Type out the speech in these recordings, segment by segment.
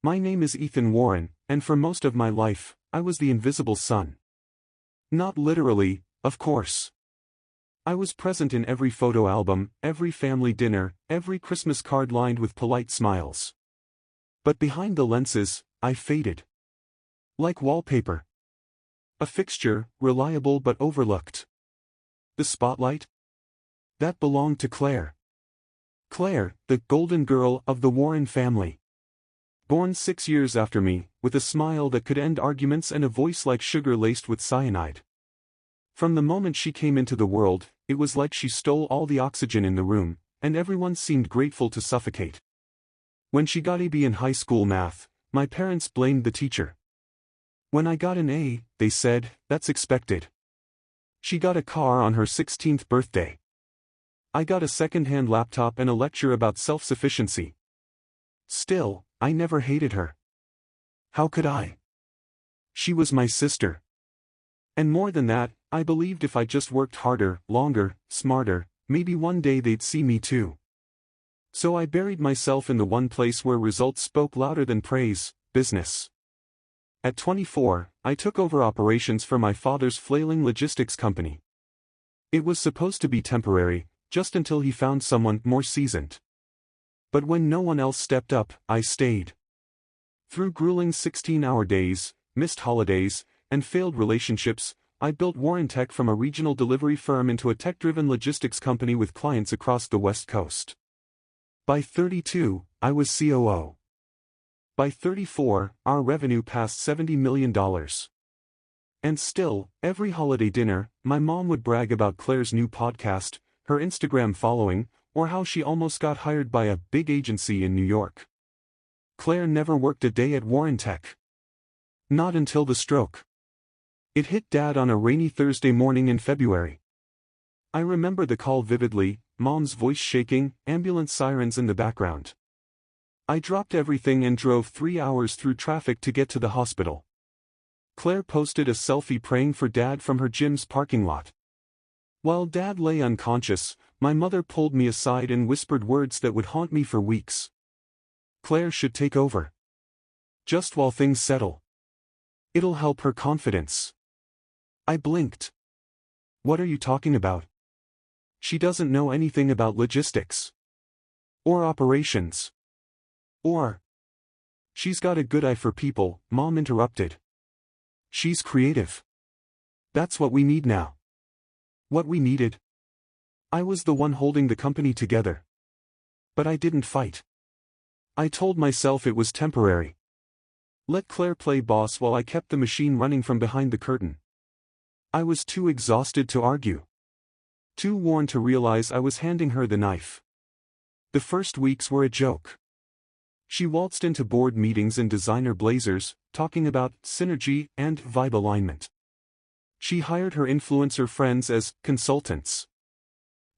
My name is Ethan Warren, and for most of my life, I was the invisible son. Not literally, of course. I was present in every photo album, every family dinner, every Christmas card lined with polite smiles. But behind the lenses, I faded. Like wallpaper. A fixture, reliable but overlooked. The spotlight? That belonged to Claire. Claire, the golden girl of the Warren family. Born 6 years after me, with a smile that could end arguments and a voice like sugar laced with cyanide. From the moment she came into the world, it was like she stole all the oxygen in the room, and everyone seemed grateful to suffocate. When she got a B in high school math, my parents blamed the teacher. When I got an A, they said, "That's expected." She got a car on her 16th birthday. I got a second-hand laptop and a lecture about self-sufficiency. Still, I never hated her. How could I? She was my sister. And more than that, I believed if I just worked harder, longer, smarter, maybe one day they'd see me too. So I buried myself in the one place where results spoke louder than praise: business. At 24, I took over operations for my father's flailing logistics company. It was supposed to be temporary, just until he found someone more seasoned. But when no one else stepped up, I stayed. Through grueling 16-hour days, missed holidays, and failed relationships, I built Warren Tech from a regional delivery firm into a tech-driven logistics company with clients across the West Coast. By 32, I was COO. By 34, our revenue passed $70 million. And still, every holiday dinner, my mom would brag about Claire's new podcast, her Instagram following, or how she almost got hired by a big agency in New York. Claire never worked a day at Warren Tech. Not until the stroke. It hit Dad on a rainy Thursday morning in February. I remember the call vividly, Mom's voice shaking, ambulance sirens in the background. I dropped everything and drove 3 hours through traffic to get to the hospital. Claire posted a selfie praying for Dad from her gym's parking lot. While Dad lay unconscious, my mother pulled me aside and whispered words that would haunt me for weeks. Claire should take over. Just while things settle. It'll help her confidence. I blinked. What are you talking about? She doesn't know anything about logistics. Or operations. Or. She's got a good eye for people, Mom interrupted. She's creative. That's what we need now. What we needed. I was the one holding the company together. But I didn't fight. I told myself it was temporary. Let Claire play boss while I kept the machine running from behind the curtain. I was too exhausted to argue. Too worn to realize I was handing her the knife. The first weeks were a joke. She waltzed into board meetings in designer blazers, talking about synergy and vibe alignment. She hired her influencer friends as consultants.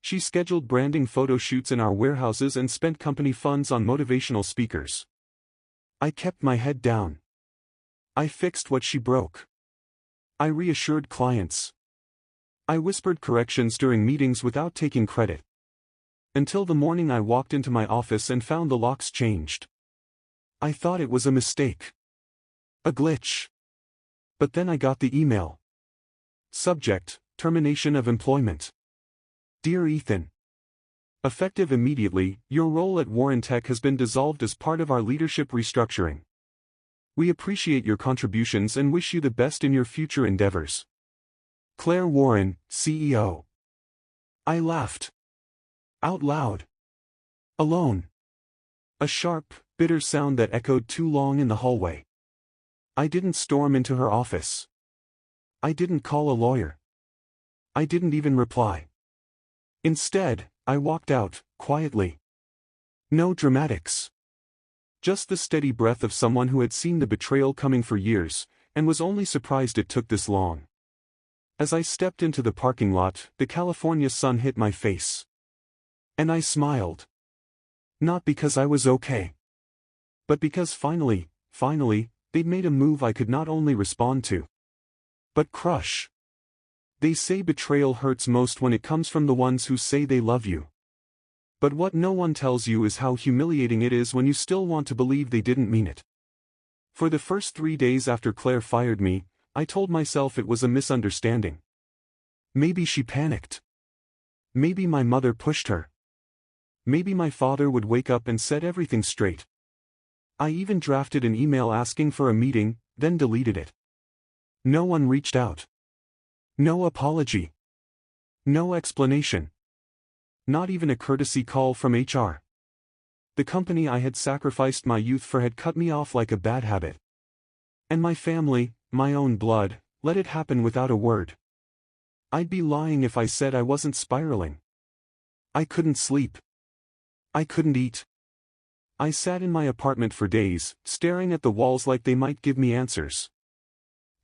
She scheduled branding photo shoots in our warehouses and spent company funds on motivational speakers. I kept my head down. I fixed what she broke. I reassured clients. I whispered corrections during meetings without taking credit. Until the morning I walked into my office and found the locks changed. I thought it was a mistake. A glitch. But then I got the email. Subject: termination of employment. Dear Ethan. Effective immediately, your role at Warren Tech has been dissolved as part of our leadership restructuring. We appreciate your contributions and wish you the best in your future endeavors. Claire Warren, CEO. I laughed. Out loud. Alone. A sharp, bitter sound that echoed too long in the hallway. I didn't storm into her office. I didn't call a lawyer. I didn't even reply. Instead, I walked out, quietly. No dramatics. Just the steady breath of someone who had seen the betrayal coming for years, and was only surprised it took this long. As I stepped into the parking lot, the California sun hit my face. And I smiled. Not because I was okay. But because finally, they'd made a move I could not only respond to, but crush. They say betrayal hurts most when it comes from the ones who say they love you. But what no one tells you is how humiliating it is when you still want to believe they didn't mean it. For the first 3 days after Claire fired me, I told myself it was a misunderstanding. Maybe she panicked. Maybe my mother pushed her. Maybe my father would wake up and set everything straight. I even drafted an email asking for a meeting, then deleted it. No one reached out. No apology. No explanation. Not even a courtesy call from HR. The company I had sacrificed my youth for had cut me off like a bad habit. And my family, my own blood, let it happen without a word. I'd be lying if I said I wasn't spiraling. I couldn't sleep. I couldn't eat. I sat in my apartment for days, staring at the walls like they might give me answers.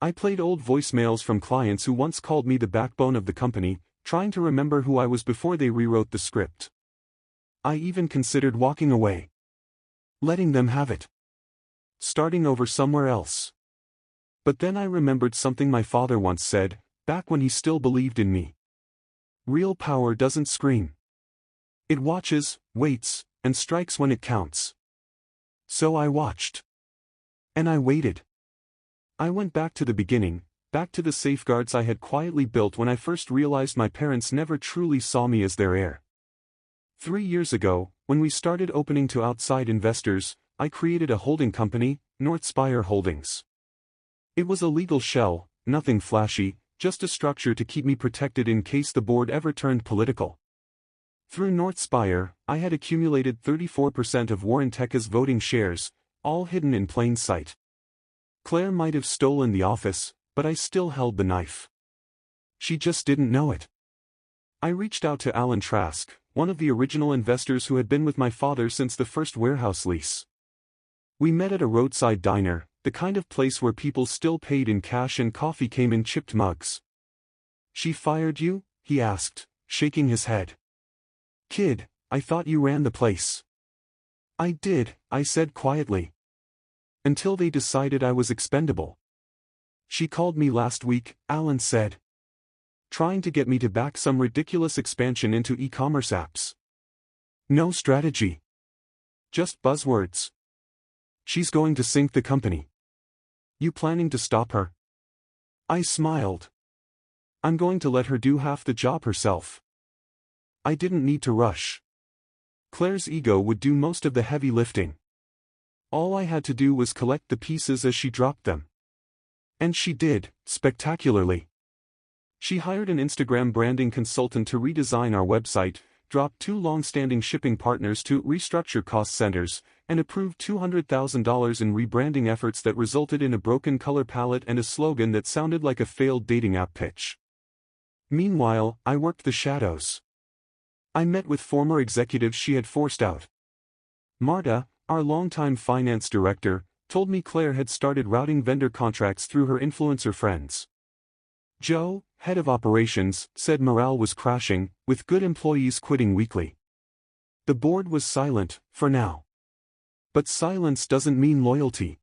I played old voicemails from clients who once called me the backbone of the company, trying to remember who I was before they rewrote the script. I even considered walking away. Letting them have it. Starting over somewhere else. But then I remembered something my father once said, back when he still believed in me. Real power doesn't scream. It watches, waits, and strikes when it counts. So I watched. And I waited. I went back to the beginning, back to the safeguards I had quietly built when I first realized my parents never truly saw me as their heir. 3 years ago, when we started opening to outside investors, I created a holding company, Northspire Holdings. It was a legal shell, nothing flashy, just a structure to keep me protected in case the board ever turned political. Through Northspire, I had accumulated 34% of Warrenteca's voting shares, all hidden in plain sight. Claire might have stolen the office, but I still held the knife. She just didn't know it. I reached out to Alan Trask, one of the original investors who had been with my father since the first warehouse lease. We met at a roadside diner, the kind of place where people still paid in cash and coffee came in chipped mugs. "She fired you?" he asked, shaking his head. "Kid, I thought you ran the place." "I did," I said quietly. "Until they decided I was expendable." "She called me last week," Alan said. "Trying to get me to back some ridiculous expansion into e-commerce apps. No strategy. Just buzzwords. She's going to sink the company. You planning to stop her?" I smiled. "I'm going to let her do half the job herself." I didn't need to rush. Claire's ego would do most of the heavy lifting. All I had to do was collect the pieces as she dropped them. And she did, spectacularly. She hired an Instagram branding consultant to redesign our website, dropped 2 long-standing shipping partners to restructure cost centers, and approved $200,000 in rebranding efforts that resulted in a broken color palette and a slogan that sounded like a failed dating app pitch. Meanwhile, I worked the shadows. I met with former executives she had forced out. Marta, our longtime finance director, told me Claire had started routing vendor contracts through her influencer friends. Joe, head of operations, said morale was crashing, with good employees quitting weekly. The board was silent, for now. But silence doesn't mean loyalty.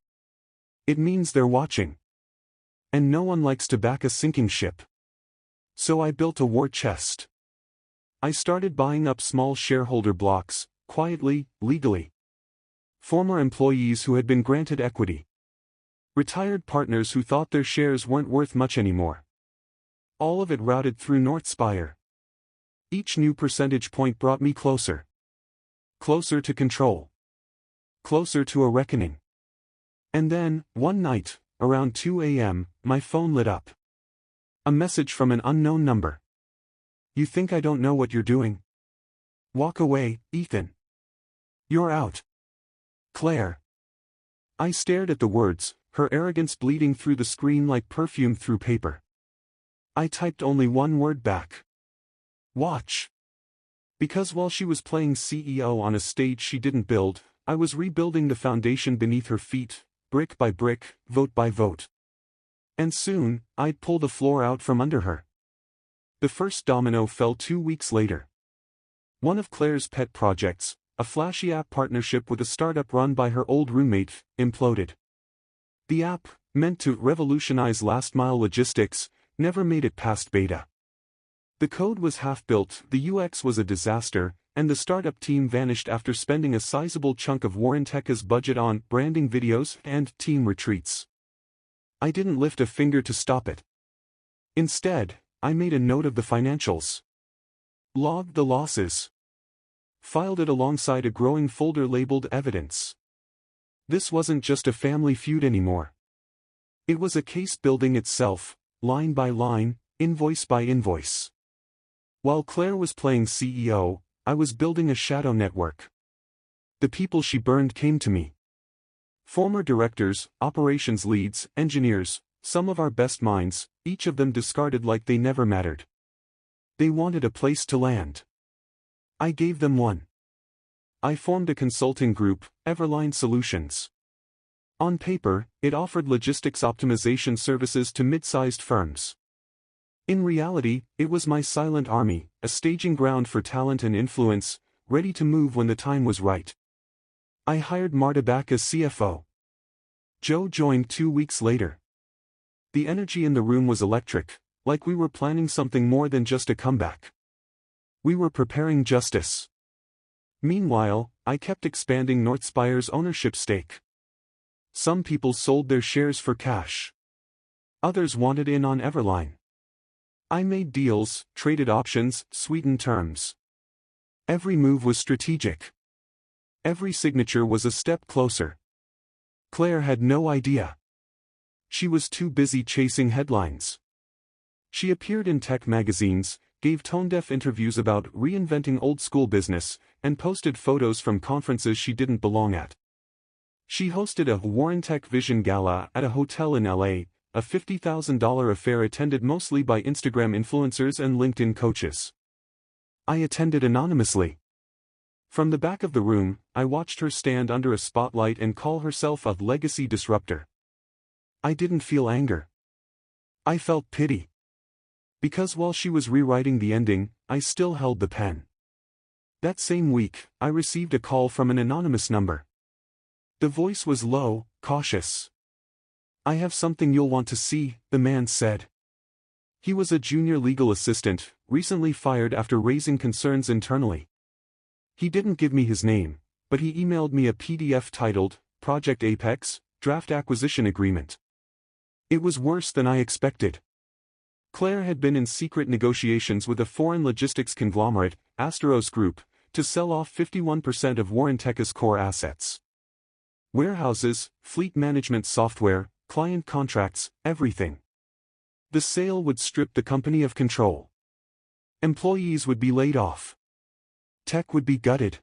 It means they're watching. And no one likes to back a sinking ship. So I built a war chest. I started buying up small shareholder blocks, quietly, legally. Former employees who had been granted equity. Retired partners who thought their shares weren't worth much anymore. All of it routed through Northspire. Each new percentage point brought me closer. Closer to control. Closer to a reckoning. And then, one night, around 2 a.m., my phone lit up. A message from an unknown number. "You think I don't know what you're doing? Walk away, Ethan. You're out. Claire." I stared at the words, her arrogance bleeding through the screen like perfume through paper. I typed only one word back. Watch. Because while she was playing CEO on a stage she didn't build, I was rebuilding the foundation beneath her feet, brick by brick, vote by vote. And soon, I'd pull the floor out from under her. The first domino fell 2 weeks later. One of Claire's pet projects, a flashy app partnership with a startup run by her old roommate, imploded. The app, meant to revolutionize last-mile logistics, never made it past beta. The code was half-built, the UX was a disaster, and the startup team vanished after spending a sizable chunk of Warrenteca's budget on branding videos and team retreats. I didn't lift a finger to stop it. Instead, I made a note of the financials, logged the losses, filed it alongside a growing folder labeled evidence. This wasn't just a family feud anymore. It was a case building itself, line by line, invoice by invoice. While Claire was playing CEO, I was building a shadow network. The people she burned came to me. Former directors, operations leads, engineers, some of our best minds, each of them discarded like they never mattered. They wanted a place to land. I gave them one. I formed a consulting group, Everline Solutions. On paper, it offered logistics optimization services to mid-sized firms. In reality, it was my silent army, a staging ground for talent and influence, ready to move when the time was right. I hired Marta back as CFO. Joe joined 2 weeks later. The energy in the room was electric, like we were planning something more than just a comeback. We were preparing justice. Meanwhile, I kept expanding Northspire's ownership stake. Some people sold their shares for cash. Others wanted in on Everline. I made deals, traded options, sweetened terms. Every move was strategic. Every signature was a step closer. Claire had no idea. She was too busy chasing headlines. She appeared in tech magazines, gave tone-deaf interviews about reinventing old-school business, and posted photos from conferences she didn't belong at. She hosted a Warrentech Vision Gala at a hotel in LA, a $50,000 affair attended mostly by Instagram influencers and LinkedIn coaches. I attended anonymously. From the back of the room, I watched her stand under a spotlight and call herself a legacy disruptor. I didn't feel anger. I felt pity. Because while she was rewriting the ending, I still held the pen. That same week, I received a call from an anonymous number. The voice was low, cautious. "I have something you'll want to see," the man said. He was a junior legal assistant, recently fired after raising concerns internally. He didn't give me his name, but he emailed me a PDF titled, Project Apex, Draft Acquisition Agreement. It was worse than I expected. Claire had been in secret negotiations with a foreign logistics conglomerate, Asteros Group, to sell off 51% of Warrenteca's core assets. Warehouses, fleet management software, client contracts, everything. The sale would strip the company of control. Employees would be laid off. Tech would be gutted.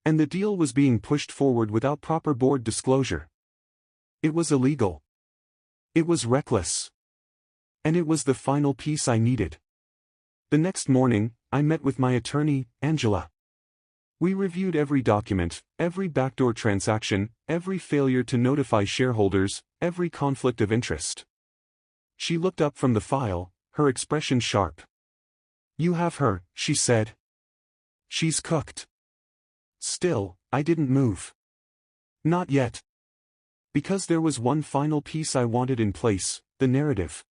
And the deal was being pushed forward without proper board disclosure. It was illegal. It was reckless. And it was the final piece I needed. The next morning, I met with my attorney, Angela. We reviewed every document, every backdoor transaction, every failure to notify shareholders, every conflict of interest. She looked up from the file, her expression sharp. "You have her," she said. "She's cooked." Still, I didn't move. Not yet. Because there was one final piece I wanted in place, the narrative.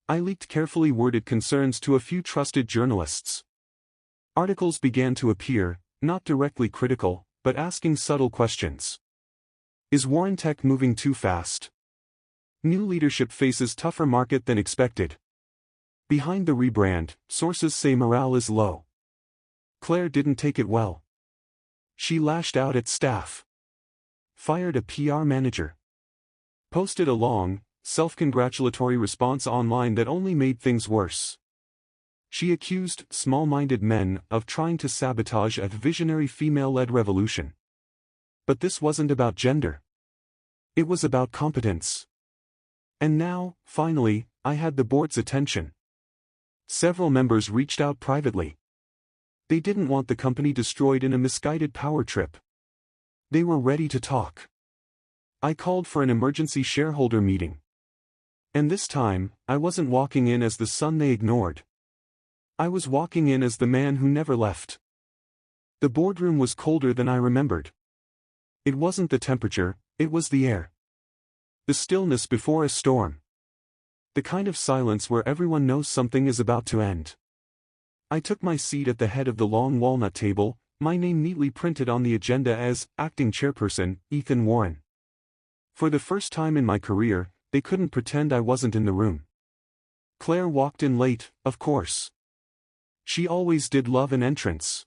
I leaked carefully worded concerns to a few trusted journalists. Articles began to appear, not directly critical, but asking subtle questions. Is Warrentech moving too fast? New leadership faces tougher market than expected. Behind the rebrand, sources say morale is low. Claire didn't take it well. She lashed out at staff. Fired a PR manager. Posted a long, self-congratulatory response online that only made things worse. She accused small-minded men of trying to sabotage a visionary female-led revolution. But this wasn't about gender. It was about competence. And now, finally, I had the board's attention. Several members reached out privately. They didn't want the company destroyed in a misguided power trip. They were ready to talk. I called for an emergency shareholder meeting. And this time, I wasn't walking in as the son they ignored. I was walking in as the man who never left. The boardroom was colder than I remembered. It wasn't the temperature, it was the air. The stillness before a storm. The kind of silence where everyone knows something is about to end. I took my seat at the head of the long walnut table, my name neatly printed on the agenda as Acting Chairperson, Ethan Warren. For the first time in my career, they couldn't pretend I wasn't in the room. Claire walked in late, of course. She always did love an entrance.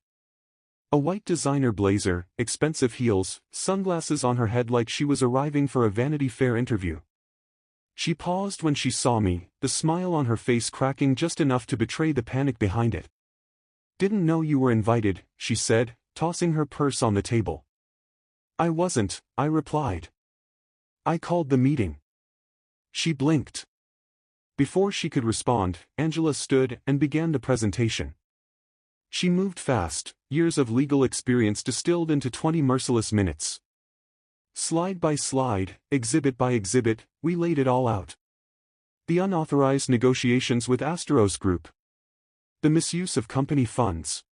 A white designer blazer, expensive heels, sunglasses on her head like she was arriving for a Vanity Fair interview. She paused when she saw me, the smile on her face cracking just enough to betray the panic behind it. "Didn't know you were invited," she said, tossing her purse on the table. "I wasn't," I replied. "I called the meeting." She blinked. Before she could respond, Angela stood and began the presentation. She moved fast, years of legal experience distilled into 20 merciless minutes. Slide by slide, exhibit by exhibit, we laid it all out. The unauthorized negotiations with Asteros Group. The misuse of company funds.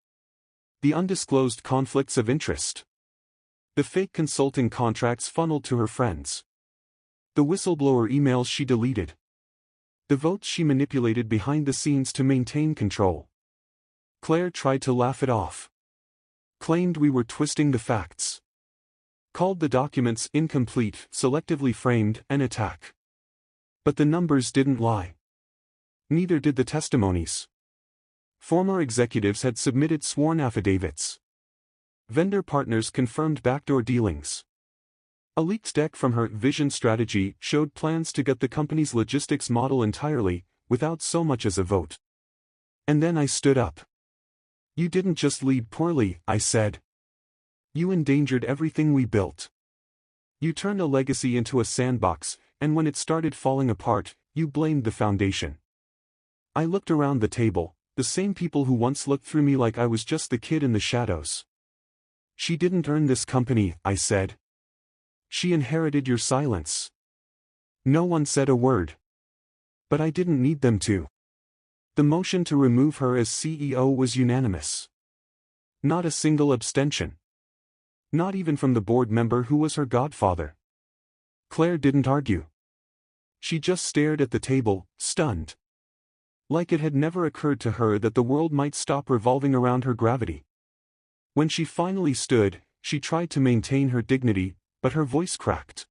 The undisclosed conflicts of interest. The fake consulting contracts funneled to her friends. The whistleblower emails she deleted. The votes she manipulated behind the scenes to maintain control. Claire tried to laugh it off. Claimed we were twisting the facts. Called the documents incomplete, selectively framed, an attack. But the numbers didn't lie. Neither did the testimonies. Former executives had submitted sworn affidavits. Vendor partners confirmed backdoor dealings. A leaked deck from her vision strategy showed plans to gut the company's logistics model entirely, without so much as a vote. And then I stood up. "You didn't just lead poorly," I said. "You endangered everything we built. You turned a legacy into a sandbox, and when it started falling apart, you blamed the foundation." I looked around the table, the same people who once looked through me like I was just the kid in the shadows. "She didn't earn this company," I said. "She inherited your silence." No one said a word. But I didn't need them to. The motion to remove her as CEO was unanimous. Not a single abstention. Not even from the board member who was her godfather. Claire didn't argue. She just stared at the table, stunned. Like it had never occurred to her that the world might stop revolving around her gravity. When she finally stood, she tried to maintain her dignity, but her voice cracked.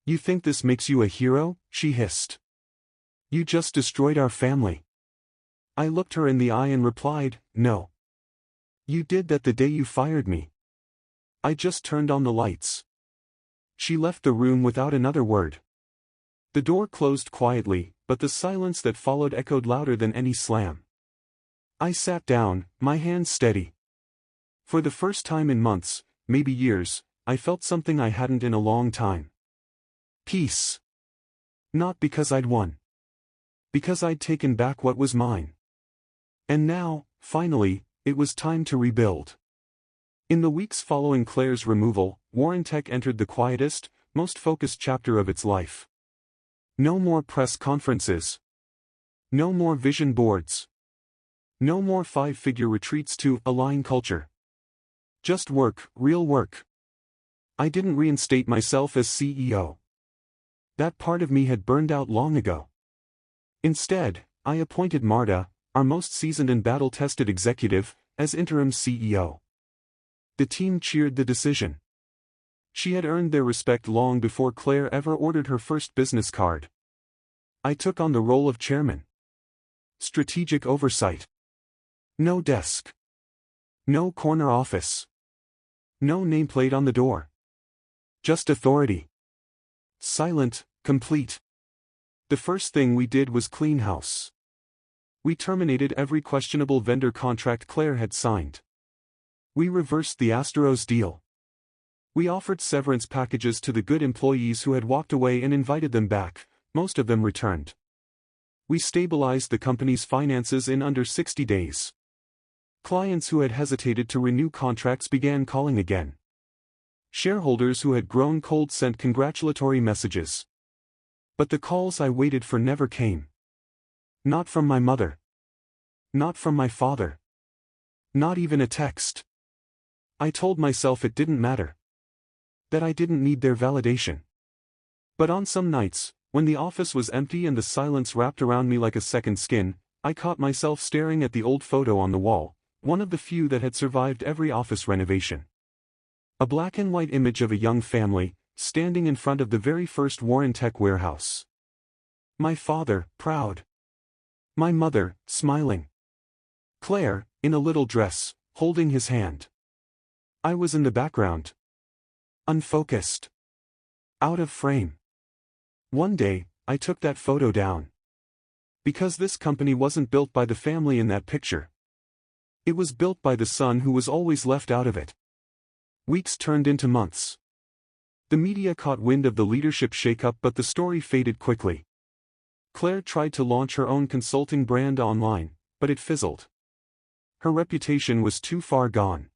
"You think this makes you a hero?" she hissed. "You just destroyed our family." I looked her in the eye and replied, "No. You did that the day you fired me. I just turned on the lights." She left the room without another word. The door closed quietly, but the silence that followed echoed louder than any slam. I sat down, my hands steady. For the first time in months, maybe years, I felt something I hadn't in a long time. Peace. Not because I'd won. Because I'd taken back what was mine. And now, finally, it was time to rebuild. In the weeks following Claire's removal, Warrentech entered the quietest, most focused chapter of its life. No more press conferences. No more vision boards. No more five-figure retreats to align culture. Just work, real work. I didn't reinstate myself as CEO. That part of me had burned out long ago. Instead, I appointed Marta, our most seasoned and battle-tested executive, as interim CEO. The team cheered the decision. She had earned their respect long before Claire ever ordered her first business card. I took on the role of chairman. Strategic oversight. No desk. No corner office. No nameplate on the door. Just authority. Silent, complete. The first thing we did was clean house. We terminated every questionable vendor contract Claire had signed. We reversed the Asteros deal. We offered severance packages to the good employees who had walked away and invited them back, most of them returned. We stabilized the company's finances in under 60 days. Clients who had hesitated to renew contracts began calling again. Shareholders who had grown cold sent congratulatory messages. But the calls I waited for never came. Not from my mother. Not from my father. Not even a text. I told myself it didn't matter. That I didn't need their validation. But on some nights, when the office was empty and the silence wrapped around me like a second skin, I caught myself staring at the old photo on the wall, one of the few that had survived every office renovation. A black and white image of a young family, standing in front of the very first Warren Tech warehouse. My father, proud. My mother, smiling. Claire, in a little dress, holding his hand. I was in the background. Unfocused. Out of frame. One day, I took that photo down. Because this company wasn't built by the family in that picture. It was built by the son who was always left out of it. Weeks turned into months. The media caught wind of the leadership shakeup, but the story faded quickly. Claire tried to launch her own consulting brand online, but it fizzled. Her reputation was too far gone.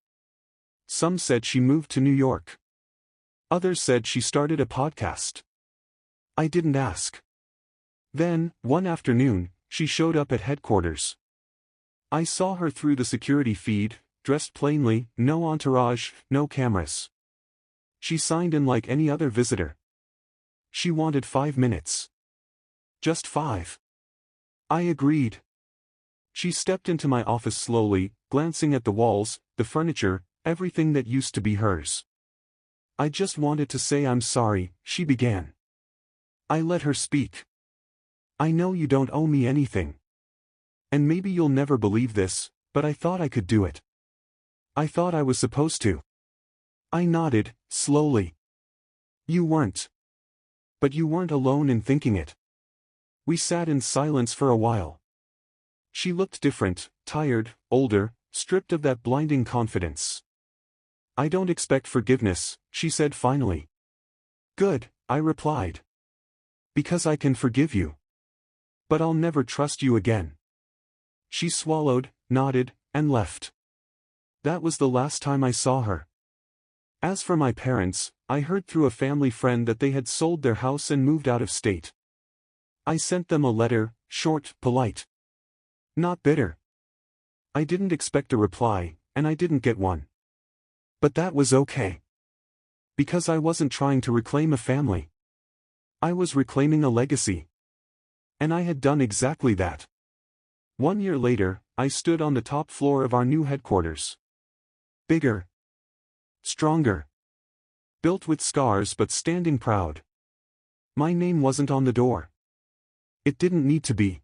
Some said she moved to New York. Others said she started a podcast. I didn't ask. Then, one afternoon, she showed up at headquarters. I saw her through the security feed, dressed plainly, no entourage, no cameras. She signed in like any other visitor. She wanted 5 minutes. Just 5. I agreed. She stepped into my office slowly, glancing at the walls, the furniture, everything that used to be hers. I just wanted to say I'm sorry, she began. I let her speak. I know you don't owe me anything. And maybe you'll never believe this, but I thought I could do it. I thought I was supposed to. I nodded, slowly. You weren't. But you weren't alone in thinking it. We sat in silence for a while. She looked different, tired, older, stripped of that blinding confidence. I don't expect forgiveness, she said finally. Good, I replied. Because I can forgive you. But I'll never trust you again. She swallowed, nodded, and left. That was the last time I saw her. As for my parents, I heard through a family friend that they had sold their house and moved out of state. I sent them a letter, short, polite. Not bitter. I didn't expect a reply, and I didn't get one. But that was okay. Because I wasn't trying to reclaim a family. I was reclaiming a legacy. And I had done exactly that. 1 year later, I stood on the top floor of our new headquarters. Bigger. Stronger. Built with scars but standing proud. My name wasn't on the door. It didn't need to be.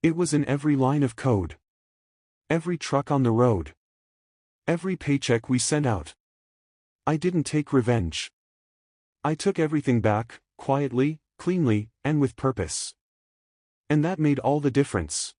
It was in every line of code. Every truck on the road. Every paycheck we sent out. I didn't take revenge. I took everything back, quietly, cleanly, and with purpose. And that made all the difference.